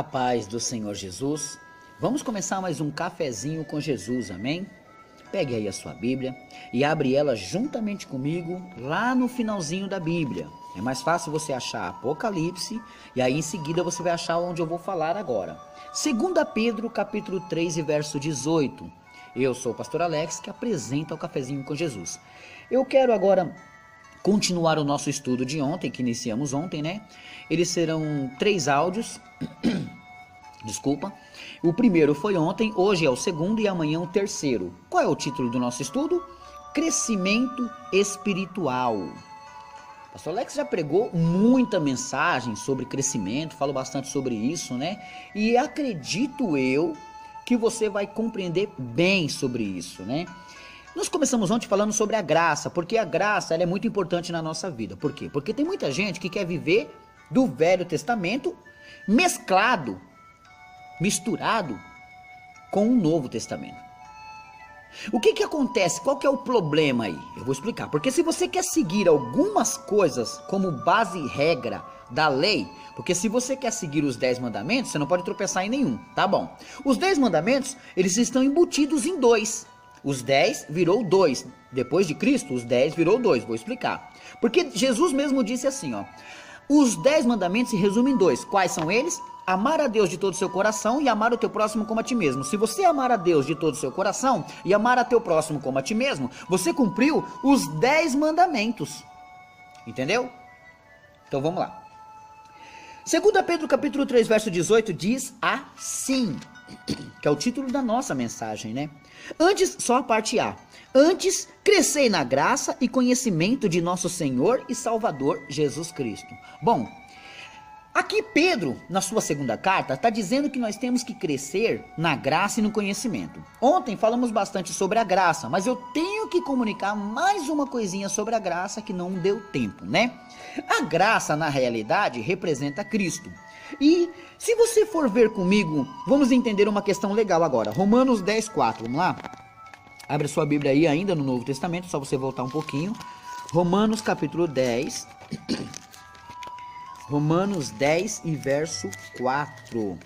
A paz do Senhor Jesus. Vamos começar mais um cafezinho com Jesus, amém? Pegue aí a sua Bíblia e abre ela juntamente comigo lá no finalzinho da Bíblia. É mais fácil você achar Apocalipse e aí em seguida você vai achar onde eu vou falar agora. 2 Pedro capítulo 3 e verso 18. Eu sou o pastor Alex que apresenta o cafezinho com Jesus. Eu quero agora continuar o nosso estudo de ontem, que iniciamos ontem, né? Eles serão 3 áudios. Desculpa. O primeiro foi ontem, hoje é o segundo e amanhã o terceiro. Qual é o título do nosso estudo? Crescimento espiritual. Pastor Alex já pregou muita mensagem sobre crescimento, falou bastante sobre isso, né? E acredito eu que você vai compreender bem sobre isso, né? Nós começamos ontem falando sobre a graça, porque a graça ela é muito importante na nossa vida. Por quê? Porque tem muita gente que quer viver do Velho Testamento misturado com o Novo Testamento. O que acontece? Qual que é o problema aí? Eu vou explicar. Porque se você quer seguir algumas coisas como base e regra da lei, porque se você quer seguir os 10 mandamentos, você não pode tropeçar em nenhum, tá bom? Os 10 mandamentos, eles estão embutidos em 2. Os 10 virou 2. Depois de Cristo, os 10 virou 2. Vou explicar. Porque Jesus mesmo disse assim, ó. Os 10 mandamentos se resumem em 2. Quais são eles? Amar a Deus de todo o seu coração e amar o teu próximo como a ti mesmo. Se você amar a Deus de todo o seu coração e amar a teu próximo como a ti mesmo, você cumpriu os 10 mandamentos. Entendeu? Então vamos lá. 2 Pedro capítulo 3, verso 18 diz assim, que é o título da nossa mensagem, né? Antes, só a parte A. Antes, crescei na graça e conhecimento de nosso Senhor e Salvador Jesus Cristo. Bom, aqui Pedro, na sua segunda carta, está dizendo que nós temos que crescer na graça e no conhecimento. Ontem falamos bastante sobre a graça, mas eu tenho que comunicar mais uma coisinha sobre a graça que não deu tempo, né? A graça, na realidade, representa Cristo. E se você for ver comigo, vamos entender uma questão legal agora. Romanos 10, 4, vamos lá? Abre a sua Bíblia aí ainda no Novo Testamento, só você voltar um pouquinho. Romanos capítulo 10. Romanos 10 e verso 4.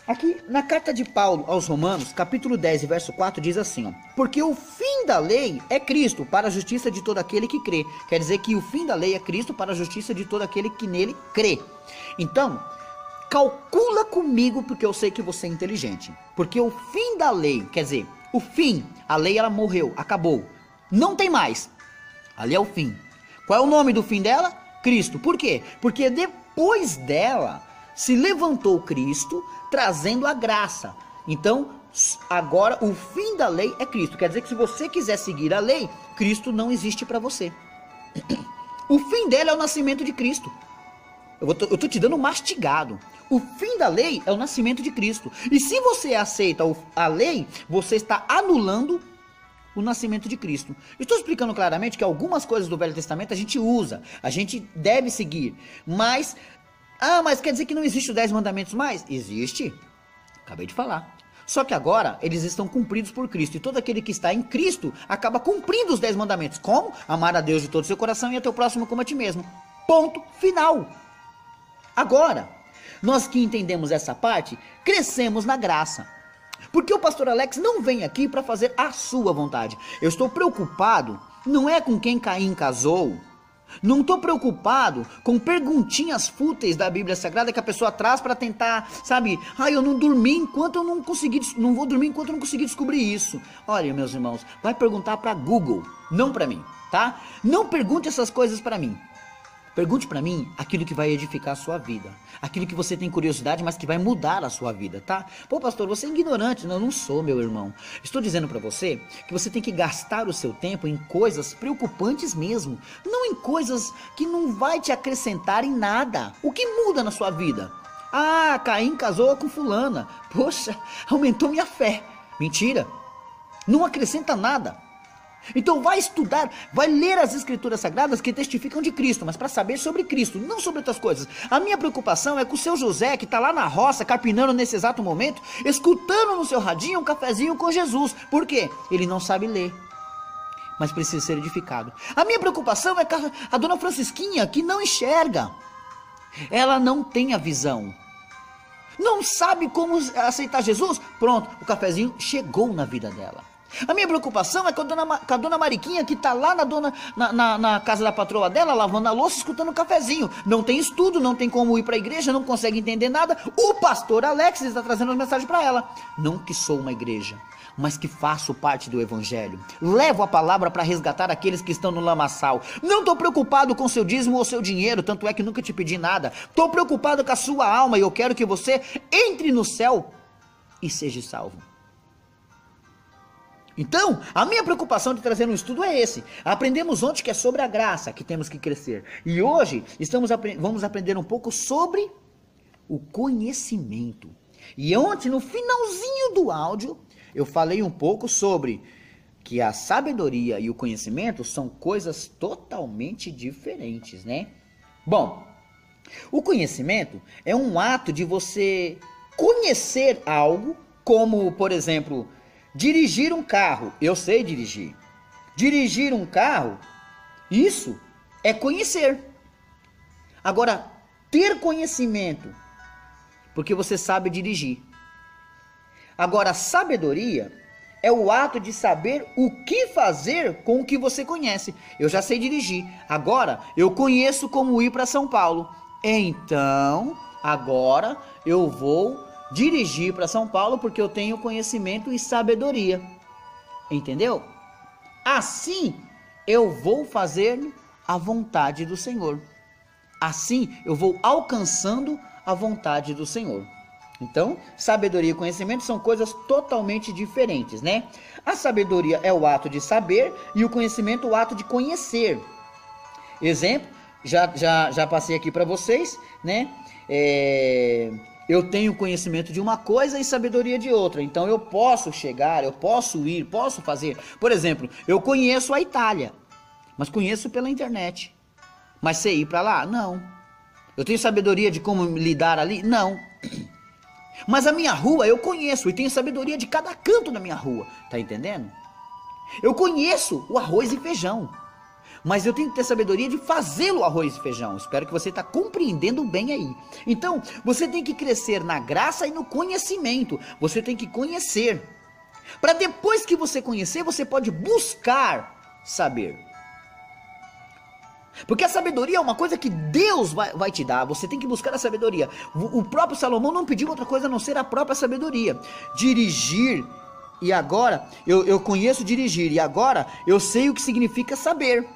Aqui na carta de Paulo aos Romanos, capítulo 10 e verso 4 diz assim, ó. Porque o fim da lei é Cristo para a justiça de todo aquele que crê. Quer dizer que o fim da lei é Cristo para a justiça de todo aquele que nele crê. Então, calcula comigo porque eu sei que você é inteligente. Porque o fim da lei, quer dizer, o fim, a lei ela morreu, acabou. Não tem mais. Ali é o fim. Qual é o nome do fim dela? Cristo. Por quê? Porque depois dela se levantou Cristo trazendo a graça. Então, agora o fim da lei é Cristo. Quer dizer que se você quiser seguir a lei, Cristo não existe para você. O fim dela é o nascimento de Cristo. Eu tô te dando mastigado. O fim da lei é o nascimento de Cristo. E se você aceita a lei, você está anulando o nascimento de Cristo. Estou explicando claramente que algumas coisas do Velho Testamento a gente usa, a gente deve seguir, mas quer dizer que não existe os 10 mandamentos mais? Existe, acabei de falar. Só que agora eles estão cumpridos por Cristo, e todo aquele que está em Cristo acaba cumprindo os 10 mandamentos. Como? Amar a Deus de todo o seu coração e a teu próximo como a ti mesmo. Ponto final. Agora, nós que entendemos essa parte, crescemos na graça. Porque o pastor Alex não vem aqui para fazer a sua vontade. Eu estou preocupado, não é com quem Caim casou. Não estou preocupado com perguntinhas fúteis da Bíblia Sagrada que a pessoa traz para tentar, sabe? Eu não dormi enquanto eu não consegui, não vou dormir enquanto eu não conseguir descobrir isso. Olha, meus irmãos, vai perguntar para Google, não para mim, tá? Não pergunte essas coisas para mim. Pergunte para mim aquilo que vai edificar a sua vida. Aquilo que você tem curiosidade, mas que vai mudar a sua vida, tá? Pô, pastor, você é ignorante. Não, eu não sou, meu irmão. Estou dizendo para você que você tem que gastar o seu tempo em coisas preocupantes mesmo. Não em coisas que não vai te acrescentar em nada. O que muda na sua vida? Caim casou com fulana. Poxa, aumentou minha fé. Mentira. Não acrescenta nada. Então vai estudar, vai ler as escrituras sagradas que testificam de Cristo, mas para saber sobre Cristo, não sobre outras coisas. A minha preocupação é com o seu José, que está lá na roça, carpinando nesse exato momento, escutando no seu radinho um cafezinho com Jesus. Por quê? Ele não sabe ler, mas precisa ser edificado. A minha preocupação é com a dona Francisquinha, que não enxerga. Ela não tem a visão. Não sabe como aceitar Jesus? Pronto, o cafezinho chegou na vida dela. A minha preocupação é com a dona Mariquinha, que está lá na casa da patroa dela, lavando a louça, escutando o cafezinho. Não tem estudo, não tem como ir para a igreja, não consegue entender nada. O pastor Alex está trazendo as mensagens para ela. Não que sou uma igreja, mas que faço parte do evangelho. Levo a palavra para resgatar aqueles que estão no lamaçal. Não estou preocupado com seu dízimo ou seu dinheiro, tanto é que nunca te pedi nada. Estou preocupado com a sua alma e eu quero que você entre no céu e seja salvo. Então, a minha preocupação de trazer um estudo é esse. Aprendemos ontem que é sobre a graça que temos que crescer. E hoje vamos aprender um pouco sobre o conhecimento. E ontem, no finalzinho do áudio, eu falei um pouco sobre que a sabedoria e o conhecimento são coisas totalmente diferentes, né? Bom, o conhecimento é um ato de você conhecer algo, como, por exemplo, dirigir um carro. Eu sei dirigir. Dirigir um carro, isso é conhecer. Agora, ter conhecimento, porque você sabe dirigir. Agora, sabedoria é o ato de saber o que fazer com o que você conhece. Eu já sei dirigir. Agora, eu conheço como ir para São Paulo. Então, agora eu vou dirigir para São Paulo porque eu tenho conhecimento e sabedoria. Entendeu? Assim eu vou fazer a vontade do Senhor. Assim eu vou alcançando a vontade do Senhor. Então, sabedoria e conhecimento são coisas totalmente diferentes, né? A sabedoria é o ato de saber e o conhecimento o ato de conhecer. Exemplo, já passei aqui para vocês, né? Eu tenho conhecimento de uma coisa e sabedoria de outra. Então eu posso chegar, eu posso ir, posso fazer. Por exemplo, eu conheço a Itália, mas conheço pela internet. Mas sei ir para lá? Não. Eu tenho sabedoria de como lidar ali? Não. Mas a minha rua eu conheço e tenho sabedoria de cada canto da minha rua. Tá entendendo? Eu conheço o arroz e feijão, mas eu tenho que ter sabedoria de fazer o arroz e feijão. Espero que você está compreendendo bem aí. Então, você tem que crescer na graça e no conhecimento. Você tem que conhecer. Para depois que você conhecer, você pode buscar saber. Porque a sabedoria é uma coisa que Deus vai te dar. Você tem que buscar a sabedoria. O próprio Salomão não pediu outra coisa a não ser a própria sabedoria. Dirigir. E agora, eu conheço dirigir. E agora, eu sei o que significa saber.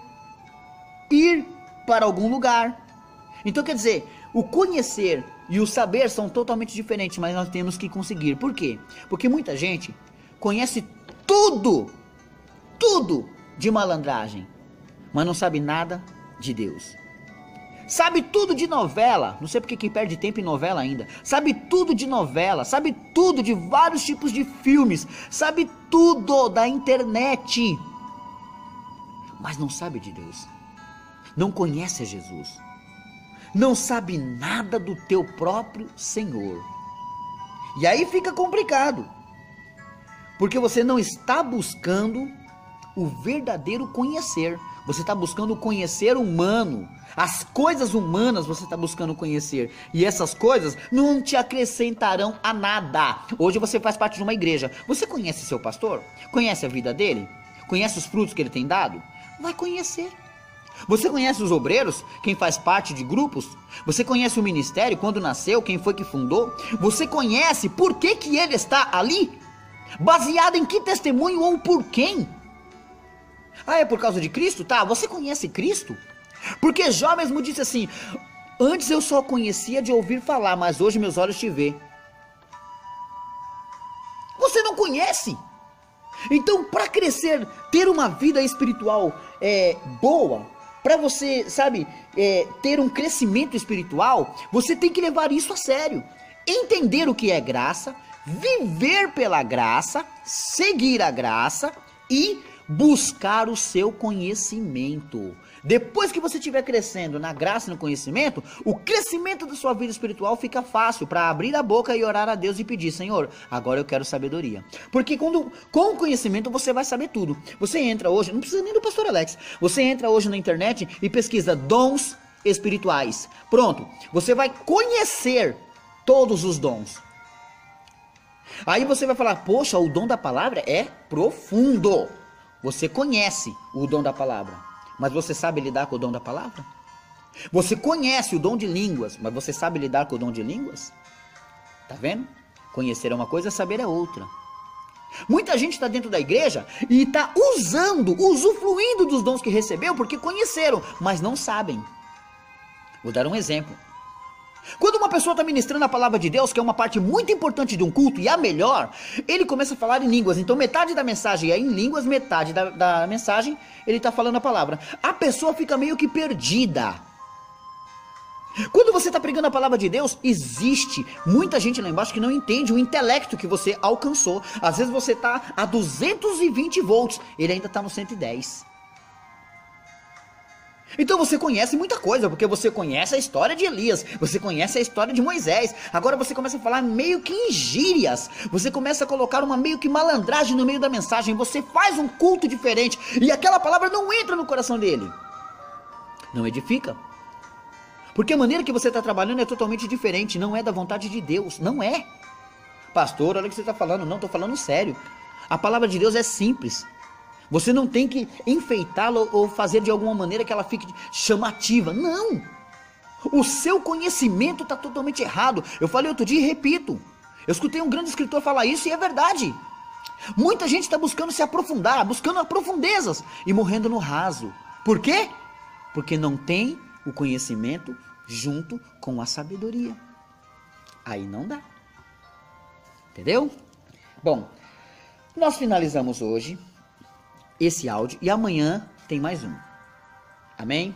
Ir para algum lugar. Então quer dizer, o conhecer e o saber são totalmente diferentes, mas nós temos que conseguir. Por quê? Porque muita gente conhece tudo de malandragem, mas não sabe nada de Deus. Sabe tudo de novela, não sei porque que perde tempo em novela ainda. Sabe tudo de novela, sabe tudo de vários tipos de filmes, sabe tudo da internet, mas não sabe de Deus. Não conhece a Jesus, não sabe nada do teu próprio Senhor. E aí fica complicado, porque você não está buscando o verdadeiro conhecer. Você está buscando o conhecer humano, as coisas humanas você está buscando conhecer, e essas coisas não te acrescentarão a nada. Hoje você faz parte de uma igreja, você conhece seu pastor? Conhece a vida dele? Conhece os frutos que ele tem dado? Vai conhecer. Você conhece os obreiros, quem faz parte de grupos? Você conhece o ministério, quando nasceu, quem foi que fundou? Você conhece por que que ele está ali? Baseado em que testemunho ou por quem? Ah, é por causa de Cristo? Tá, você conhece Cristo? Porque Jó mesmo disse assim: antes eu só conhecia de ouvir falar, mas hoje meus olhos te vê. Você não conhece? Então, para crescer, ter uma vida espiritual boa, para você, sabe, ter um crescimento espiritual, você tem que levar isso a sério. Entender o que é graça, viver pela graça, seguir a graça e buscar o seu conhecimento. Depois que você estiver crescendo na graça e no conhecimento, o crescimento da sua vida espiritual fica fácil para abrir a boca e orar a Deus e pedir: Senhor, agora eu quero sabedoria. Porque com o conhecimento você vai saber tudo. Você entra hoje, não precisa nem do pastor Alex, você entra hoje na internet e pesquisa dons espirituais. Pronto, você vai conhecer todos os dons. Aí você vai falar, poxa, o dom da palavra é profundo. Você conhece o dom da palavra, mas você sabe lidar com o dom da palavra? Você conhece o dom de línguas, mas você sabe lidar com o dom de línguas? Tá vendo? Conhecer é uma coisa, saber é outra. Muita gente está dentro da igreja e está usufruindo dos dons que recebeu porque conheceram, mas não sabem. Vou dar um exemplo. Quando uma pessoa está ministrando a palavra de Deus, que é uma parte muito importante de um culto e a melhor, ele começa a falar em línguas. Então metade da mensagem é em línguas, metade da mensagem ele está falando a palavra. A pessoa fica meio que perdida. Quando você está pregando a palavra de Deus, existe muita gente lá embaixo que não entende o intelecto que você alcançou. Às vezes você está a 220 volts, ele ainda está no 110. Então você conhece muita coisa, porque você conhece a história de Elias, você conhece a história de Moisés. Agora você começa a falar meio que em gírias, você começa a colocar uma meio que malandragem no meio da mensagem, você faz um culto diferente e aquela palavra não entra no coração dele. Não edifica. Porque a maneira que você está trabalhando é totalmente diferente, não é da vontade de Deus, não é. Pastor, olha o que você está falando, não, estou falando sério. A palavra de Deus é simples. Você não tem que enfeitá-la ou fazer de alguma maneira que ela fique chamativa, não. O seu conhecimento está totalmente errado. Eu falei outro dia e repito. Eu escutei um grande escritor falar isso e é verdade. Muita gente está buscando se aprofundar, buscando profundezas e morrendo no raso. Por quê? Porque não tem o conhecimento junto com a sabedoria. Aí não dá. Entendeu? Bom, nós finalizamos hoje esse áudio e amanhã tem mais um. Amém?